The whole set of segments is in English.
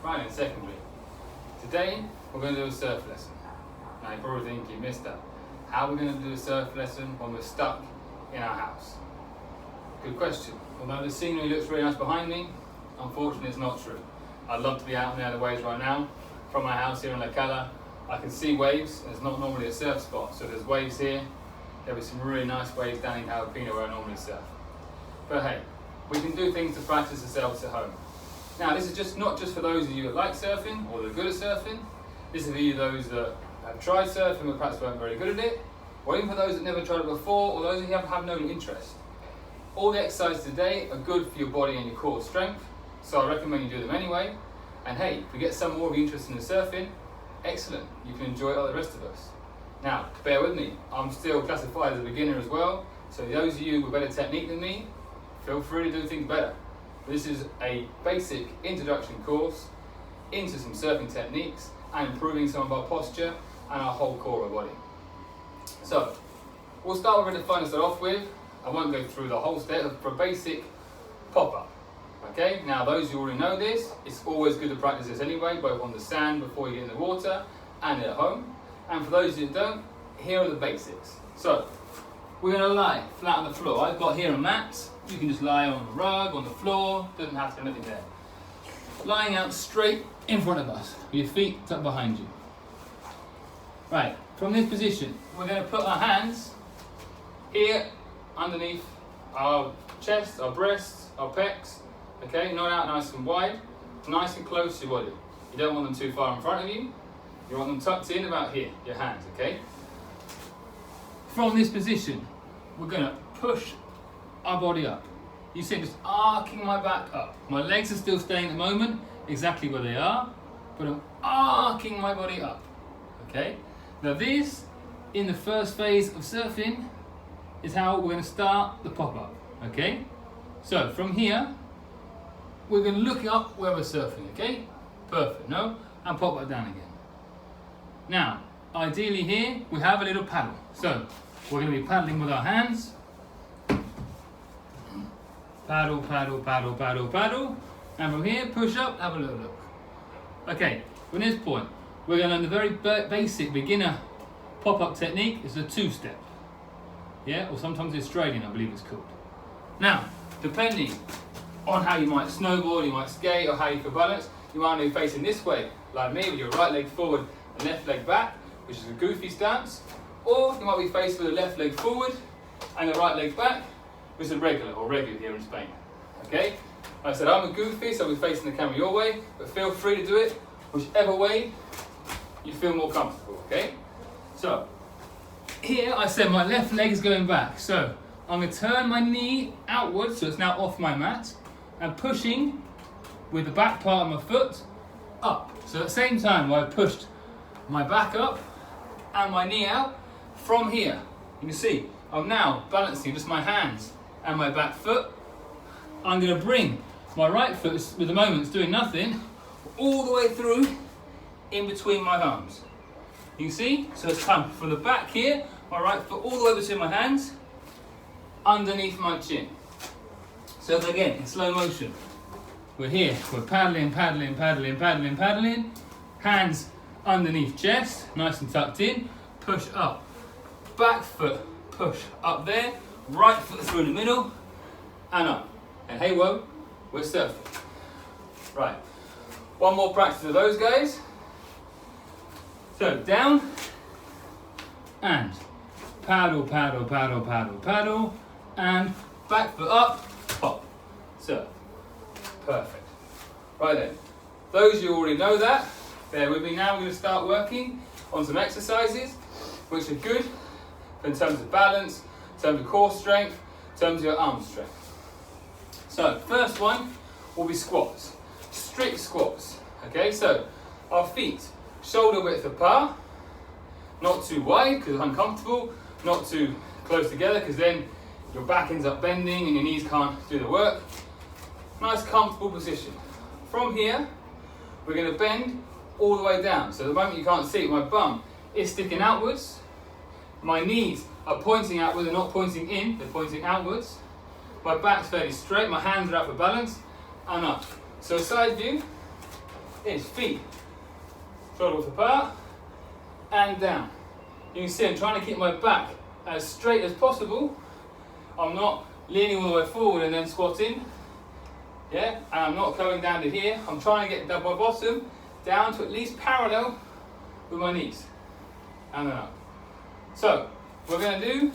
Right then, secondly, today we're going to do a surf lesson. Now you probably think you missed that. How are we going to do a surf lesson when we're stuck in our house? Good question. Although the scenery looks really nice behind me, unfortunately it's not true. I'd love to be out near the waves right now. From my house here in La Cala, I can see waves, and it's not normally a surf spot. So there's waves here, there'll be some really nice waves down in Jalapeno where I normally surf. But hey, we can do things to practice ourselves at home. Now this is not just for those of you that like surfing or that are good at surfing. This is for you those that have tried surfing but perhaps weren't very good at it, or even for those that never tried it before, or those who have no interest. All the exercises today are good for your body and your core strength, so I recommend you do them anyway. And hey, if we get some more of you interested in surfing, excellent, you can enjoy it like the rest of us. Now, bear with me, I'm still classified as a beginner as well, so those of you with better technique than me, feel free to do things better. This is a basic introduction course into some surfing techniques and improving some of our posture and our whole core of our body. So, we'll start with a fun to start off with. I won't go through the whole step for a basic pop-up. Okay, now those who already know this, it's always good to practice this anyway, both on the sand before you get in the water and at home. And for those who don't, here are the basics. So, we're going to lie flat on the floor. I've got here a mat. You can just lie on the rug, on the floor, doesn't have to be anything there. Lying out straight in front of us, with your feet tucked behind you. Right, from this position, we're going to put our hands here underneath our chest, our breasts, our pecs. Okay, not out nice and wide, nice and close to your body. You don't want them too far in front of you. You want them tucked in about here, your hands, okay? From this position, we're going to push our body up. You see, just arcing my back up. My legs are still staying at the moment, exactly where they are, but I'm arcing my body up, okay? Now this, in the first phase of surfing, is how we're going to start the pop-up, okay? So, from here, we're going to look up where we're surfing, okay? Perfect, no? And pop that down again. Now, ideally here, we have a little paddle. So, we're going to be paddling with our hands. Paddle, paddle, paddle, paddle, paddle. And from here, push up, have a little look. Okay, from this point, we're going to learn the very basic beginner pop-up technique. It's a two-step. Yeah, or sometimes Australian, I believe it's called. Now, depending on how you might snowboard, you might skate, or how you can balance, you might be facing this way, like me, with your right leg forward and left leg back, which is a goofy stance. Or you might be faced with the left leg forward and the right leg back, which is a regular, or regular here in Spain. Okay? Like I said, I'm a goofy, so I'll be facing the camera your way, but feel free to do it whichever way you feel more comfortable, okay? So, here I said my left leg is going back, so I'm going to turn my knee outwards, so it's now off my mat, and pushing with the back part of my foot up. So at the same time, while I pushed my back up and my knee out, from here, you can see, I'm now balancing just my hands and my back foot. I'm going to bring my right foot, with the moment it's doing nothing, all the way through in between my arms. You can see, so it's come from the back here, my right foot all the way between my hands, underneath my chin. So again, in slow motion, we're here, we're paddling, paddling, paddling, paddling, paddling, hands underneath chest, nice and tucked in, push up, back foot, push up there, right foot through in the middle, and up. And hey whoa, we're surfing. Right, one more practice of those guys. So down, and paddle, paddle, paddle, paddle, paddle, and back foot up, pop, surf. Perfect. Right then, those you already know that, bear with me now, we're going to start working on some exercises which are good in terms of balance, in terms of core strength, in terms of your arm strength. So, first one will be squats. Strict squats. Okay, so our feet shoulder width apart, not too wide because it's uncomfortable, not too close together because then your back ends up bending and your knees can't do the work. Nice comfortable position. From here, we're going to bend all the way down. So the moment you can't see it, my bum is sticking outwards. My knees are pointing outwards, they're not pointing in, they're pointing outwards. My back's fairly straight, my hands are out for balance, and up. So side view, is feet shoulder width apart and down. You can see I'm trying to keep my back as straight as possible. I'm not leaning all the way forward and then squatting. Yeah, and I'm not going down to here. I'm trying to get my bottom down to at least parallel with my knees. And then up. So, we're going to do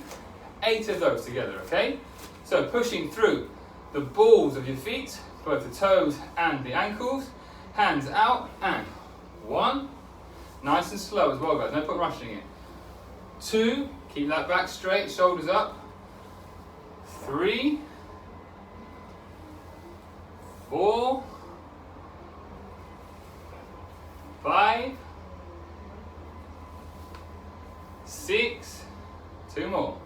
8 of those together, okay? So, pushing through the balls of your feet, both the toes and the ankles, hands out, and 1, nice and slow as well, guys, no point rushing it. 2, keep that back straight, shoulders up. 3, 4, 5, 6, 2 more,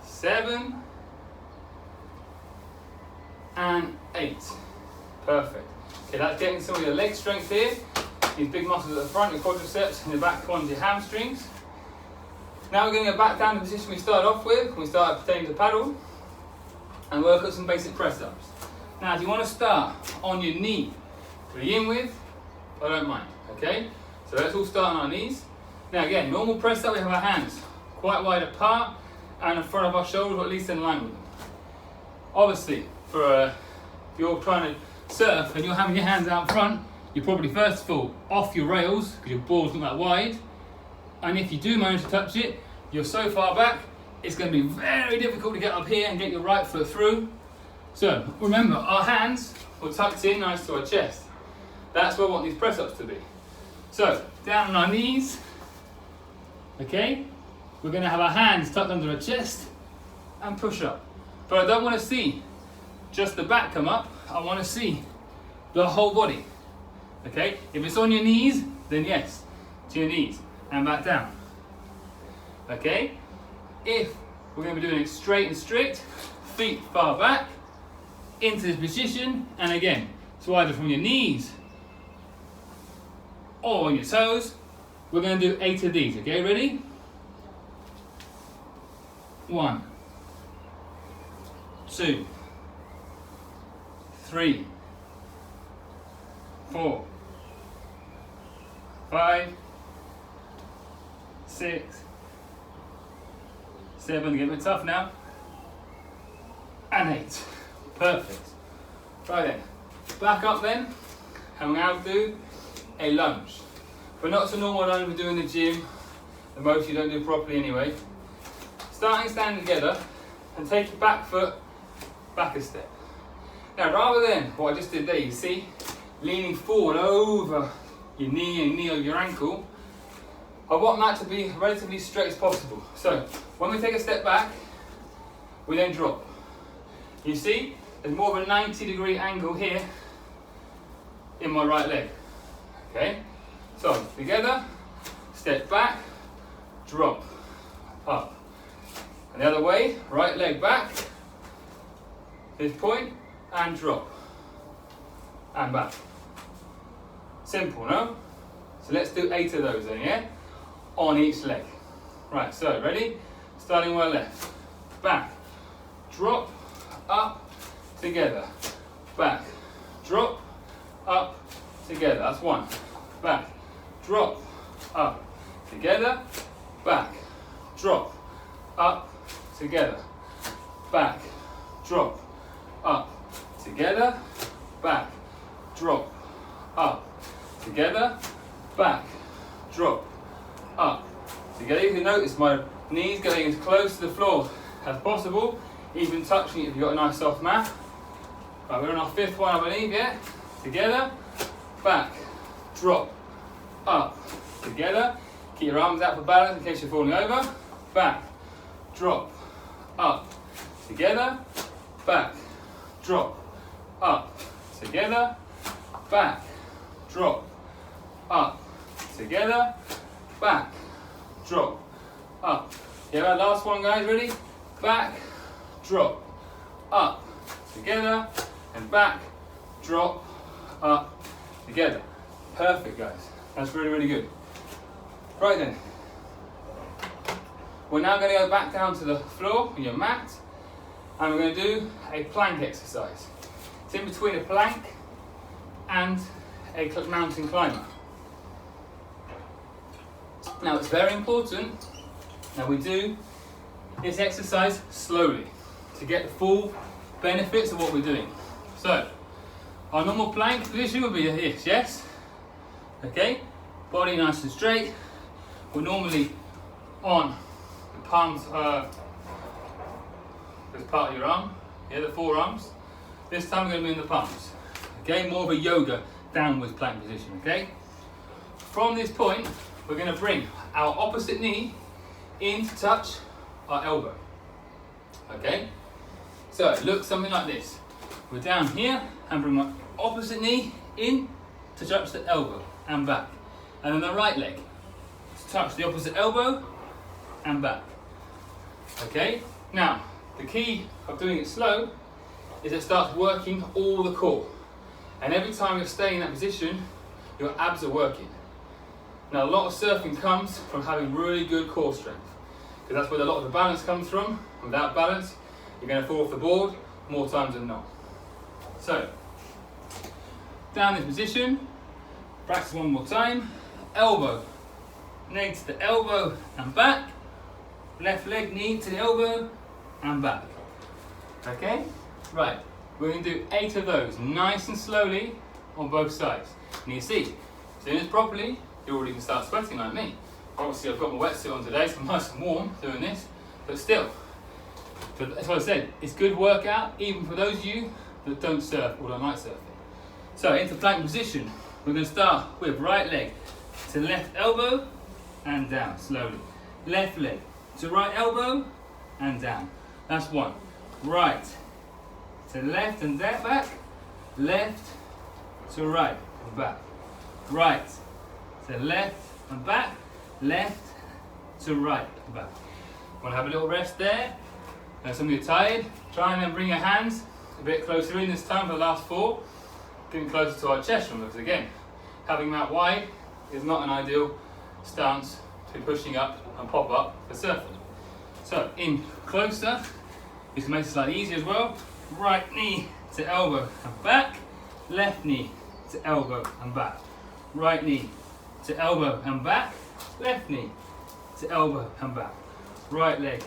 7, and 8. Perfect. Okay, that's getting some of your leg strength here. These big muscles at the front, your quadriceps, and the back ones, your hamstrings. Now we're going to go back down to the position we started off with when we started pretending to paddle and work on some basic press-ups. Now, if you want to start on your knee to begin with, I don't mind, okay? So let's all start on our knees. Now again, normal press-up, we have our hands quite wide apart and in front of our shoulders, or at least in line with them. Obviously, if you're trying to surf and you're having your hands out front, you're probably first of all off your rails because your ball's not that wide. And if you do manage to touch it, you're so far back, it's going to be very difficult to get up here and get your right foot through. So remember, our hands are tucked in nice to our chest. That's where we want these press-ups to be. So down on our knees, okay? We're going to have our hands tucked under our chest and push up. But I don't want to see just the back come up, I want to see the whole body. Okay? If it's on your knees, then yes, to your knees and back down. Okay? If we're going to be doing it straight and strict, feet far back, into this position, and again, so either from your knees or on your toes, we're going to do 8 of these. Okay, ready? 1, 2, 3, 4, 5, 6, 7, get a bit tough now, and 8. Perfect. Right then, back up then, and we're going to do a lunge. But not so normal lunge we do in the gym, the most you don't do properly anyway. Starting standing together, and take your back foot back a step. Now rather than what I just did there, you see, leaning forward over your knee and knee over your ankle, I want that to be relatively straight as possible. So when we take a step back, we then drop. You see, there's more of a 90-degree angle here in my right leg. Okay, so together, step back, drop, up. And the other way, right leg back, this point, and drop, and back. Simple, no? So let's do 8 of those then, yeah? On each leg. Right, so ready? Starting with our left. Back, drop, up, together. Back, drop, up, together. That's 1. Back, drop, up, together. Back, drop, up, together. Back, drop, up, together. Back, drop, up, together. Back, drop, up, together. You can notice my knees getting as close to the floor as possible, even touching it if you've got a nice soft mat. Right, we're on our 5th one, I believe, yeah? Together, back, drop, up, together. Keep your arms out for balance in case you're falling over. Back, drop, up, together. Back, drop, up, together. Back, drop, up, together. Back, drop, up. Yeah, that last one, guys, ready? Back, drop, up, together. And back, drop, up, together. Perfect, guys. That's really, really good. Right then. We're now going to go back down to the floor on your mat, and we're going to do a plank exercise. It's in between a plank and a mountain climber. Now it's very important that we do this exercise slowly to get the full benefits of what we're doing. So, our normal plank position would be this, yes? Okay, body nice and straight. We're normally on the palms, this part of your arm, yeah, the forearms. This time we're going to be in the palms. Okay, more of a yoga downwards plank position, okay? From this point, we're going to bring our opposite knee in to touch our elbow. Okay? So it looks something like this. We're down here and bring my opposite knee in to touch the elbow and back. And then the right leg to touch the opposite elbow and back. Okay? Now, the key of doing it slow is it starts working all the core. And every time you're staying in that position, your abs are working. Now, a lot of surfing comes from having really good core strength, because that's where a lot of the balance comes from. Without balance, you're going to fall off the board more times than not. So, down this position, practice one more time. Elbow, knee to the elbow and back. Left leg, knee to the elbow and back. Okay? Right, we're going to do 8 of those, nice and slowly on both sides. And you see, doing this properly, you already can start sweating like me. Obviously I've got my wetsuit on today, so I'm nice and warm doing this, but still, that's what I said, it's good workout even for those of you that don't surf or don't like surfing. So into plank position, we're going to start with right leg to left elbow and down slowly. Left leg to right elbow and down. That's one. Right to left and back. Left to right and back. Right to left and back. Left to right and back. Want to have a little rest there? And some of you are tired, try and then bring your hands a bit closer in this time for the last 4. Getting closer to our chest from, because again, having them out wide is not an ideal stance to be pushing up and pop up for surfing. So in closer, you can make it slightly easier as well. Right knee to elbow and back. Left knee to elbow and back. Right knee to elbow and back. Left knee to elbow and back. Right leg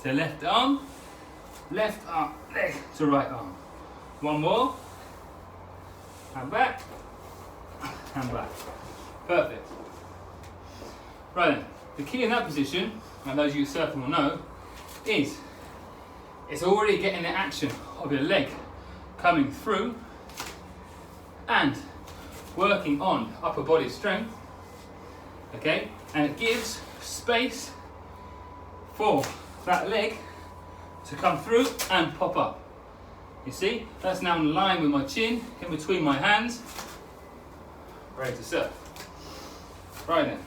to left arm. Left arm, leg to right arm. One more. And back. And back. Perfect. Right then, the key in that position, and those of you surfing will know, is it's already getting the action of your leg coming through and working on upper body strength, okay? And it gives space for that leg to come through and pop up. You see, that's now in line with my chin, in between my hands, ready to surf. Right then,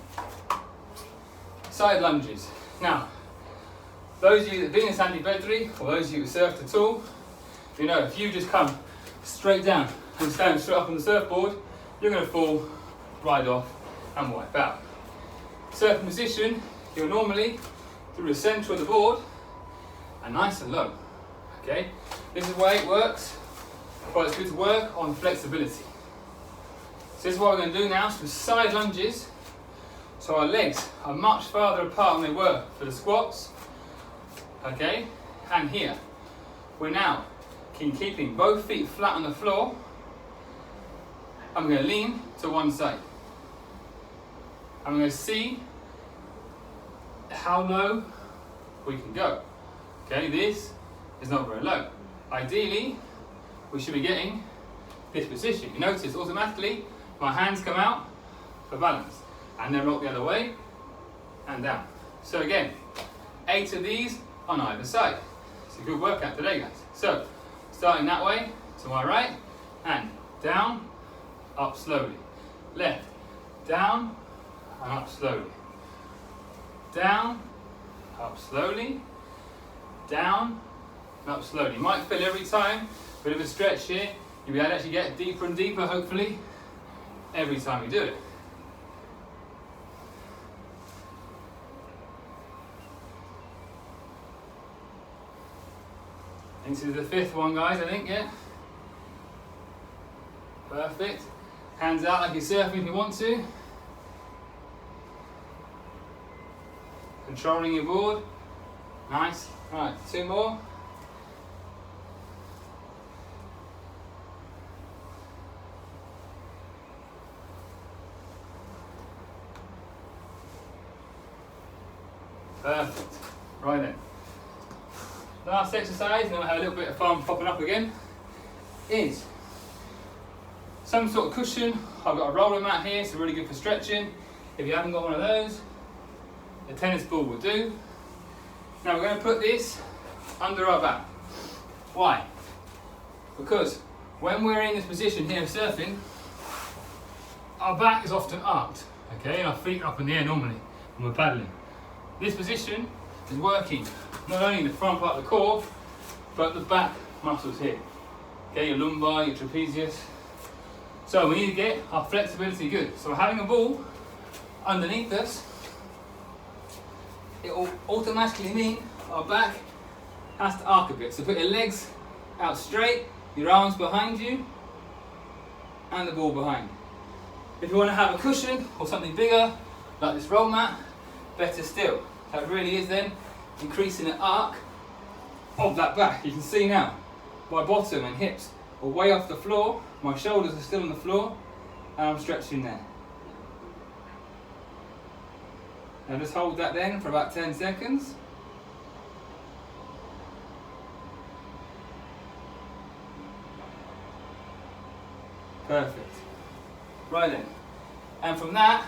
side lunges. Now, those of you that have been in Sandy Bedri, or those of you who surfed at all, you know if you just come straight down and stand straight up on the surfboard, you're going to fall right off and wipe out. Surfing position, you're normally through the centre of the board and nice and low. Okay, this is the way it works, but it's good to work on flexibility. So this is what we're going to do now, some side lunges. So our legs are much farther apart than they were for the squats. Okay, and here, we're now keeping both feet flat on the floor. I'm going to lean to one side. I'm going to see how low we can go. Okay, this is not very low. Ideally, we should be getting this position. You notice automatically my hands come out for balance and then rock the other way and down. So again, 8 of these on either side. It's a good workout today, guys. So starting that way to my right and down, up slowly. Left, down and up slowly. Down, up slowly. Down and up slowly. You might feel every time, bit of a stretch here. You'll be able to actually get deeper and deeper, hopefully, every time you do it. This is the 5th one, guys, I think, yeah? Perfect. Hands out like you're surfing if you want to. Controlling your board. Nice. Right, 2 more. Perfect. Right then. Last exercise, and then we'll have a little bit of fun popping up again, is some sort of cushion. I've got a roller mat here, so really good for stretching. If you haven't got one of those, a tennis ball will do. Now we're going to put this under our back. Why? Because when we're in this position here surfing, our back is often arched, okay, and our feet are up in the air normally when we're paddling. This position is working not only the front part of the core, but the back muscles here. Okay, your lumbar, your trapezius. So we need to get our flexibility good. So having a ball underneath us, it will automatically mean our back has to arc a bit. So put your legs out straight, your arms behind you, and the ball behind. If you want to have a cushion or something bigger, like this roll mat, better still. That really is then increasing the arc of that back. You can see now, my bottom and hips are way off the floor, my shoulders are still on the floor, and I'm stretching there. Now just hold that then for about 10 seconds. Perfect. Right then. And from that,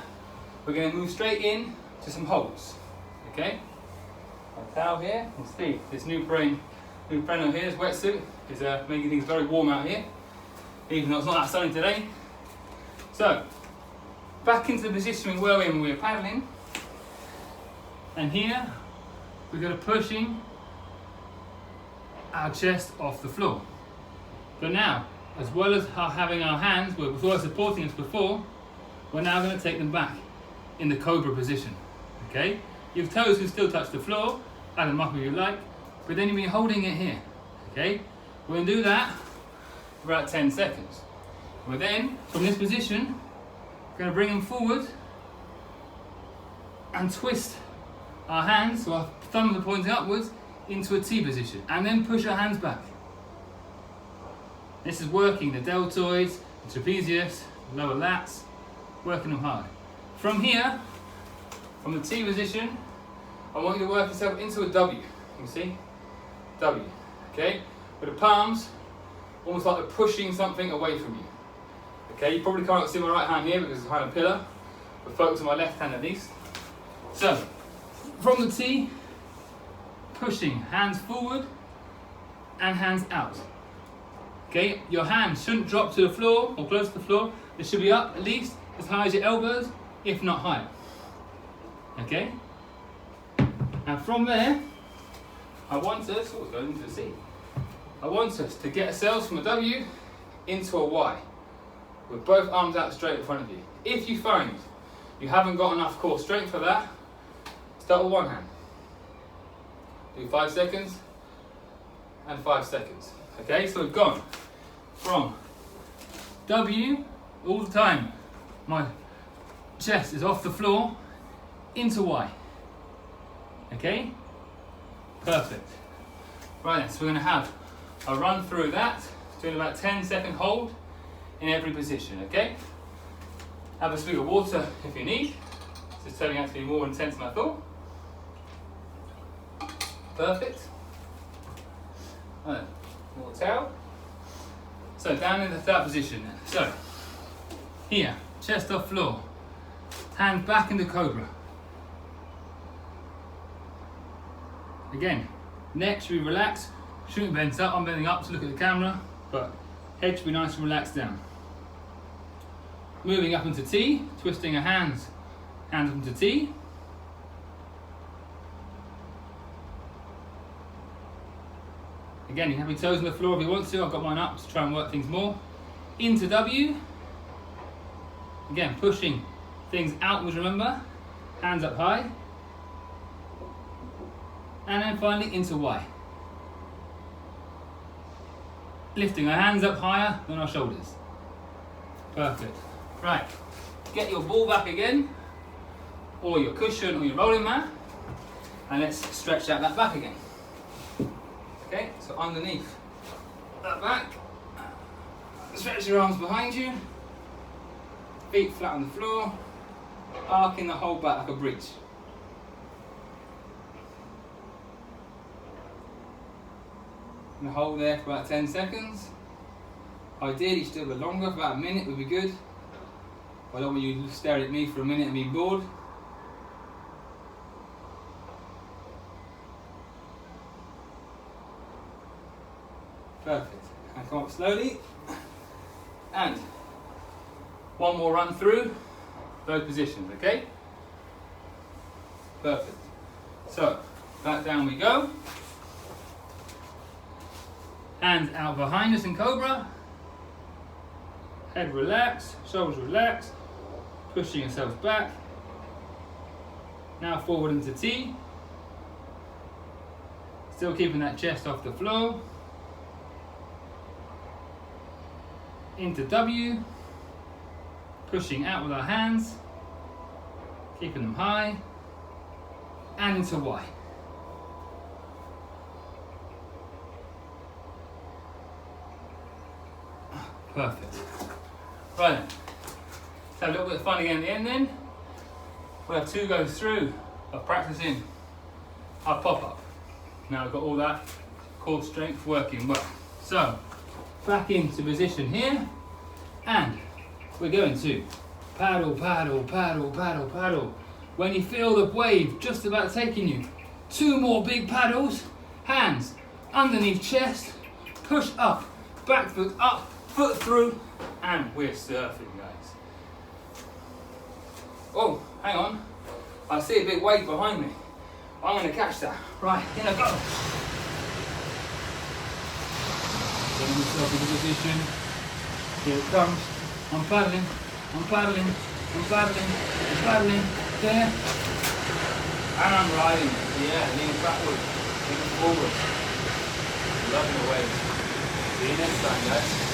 we're going to move straight in to some holds. Okay? A towel here. You can see this neoprene here, this wetsuit, is making things very warm out here, even though it's not that sunny today. So, back into the position we were in when we were paddling. And here, we're going to pushing our chest off the floor. But now, as well as having our hands, were supporting us before, we're now going to take them back in the cobra position. Okay? Your toes can still touch the floor, add them up if you like, but then you'll be holding it here. Okay? We're going to do that for about 10 seconds. We're then, from this position, going to bring them forward and twist our hands, so our thumbs are pointing upwards, into a T position, and then push our hands back. This is working the deltoids, the trapezius, the lower lats, working them hard. From here, from the T position, I want you to work yourself into a W. You can see? W. Okay? With the palms, almost like they're pushing something away from you. Okay? You probably can't see my right hand here because it's behind a pillar, but focus on my left hand at least. So, from the T, pushing hands forward and hands out. Okay, your hands shouldn't drop to the floor or close to the floor. They should be up at least as high as your elbows, if not higher. Okay? And from there, I want us, oh, it's going into the C. I want us to get ourselves from a W into a Y, with both arms out straight in front of you. If you find you haven't got enough core strength for that, start with one hand. Do 5 seconds and 5 seconds. Okay, so we've gone from W all the time. My chest is off the floor into Y. Okay? Perfect. Right, so we're going to have a run through that, doing about 10-second hold in every position. Okay? Have a swig of water if you need. This is turning out to be more intense than I thought. Perfect. Right, more towel. So down in the third position. So here, chest off floor, hands back into cobra. Again, neck should be relaxed, shouldn't bend up. I'm bending up to look at the camera, but head should be nice and relaxed down. Moving up into T, twisting our hands up into T. Again, you can have your toes on the floor if you want to. I've got mine up to try and work things more. Into W. Again, pushing things outwards, remember. Hands up high. And then finally into Y. Lifting our hands up higher than our shoulders. Perfect. Right, get your ball back again, or your cushion or your rolling mat, and let's stretch out that back again. Okay, so underneath that back, stretch your arms behind you, feet flat on the floor, arcing the whole back like a bridge. And hold there for about 10 seconds. Ideally still a bit longer, for about a minute would be good. I don't want you staring at me for a minute and be bored. Perfect. And come up slowly. And one more run through those positions, okay? Perfect. So, back down we go. Hands out behind us in Cobra. Head relaxed, shoulders relaxed. Pushing yourselves back. Now forward into T. Still keeping that chest off the floor. Into W. Pushing out with our hands. Keeping them high. And into Y. Perfect. Right then, let's have a little bit of fun again at the end then. We'll have 2 goes through of practicing our pop-up. Now we've got all that core strength working well. So, back into position here, and we're going to paddle, paddle, paddle, paddle, paddle. When you feel the wave just about taking you, 2 more big paddles, hands underneath chest, push up, back foot up, foot through, and we're surfing, guys. Oh, hang on. I see a big wave behind me. I'm going to catch that. Right, in I go. Getting myself into position. Here it comes. I'm paddling, I'm paddling, I'm paddling, I'm paddling. There. And I'm riding it. Yeah, leaning backward, leaning forward. Loving the wave. See you next time, guys.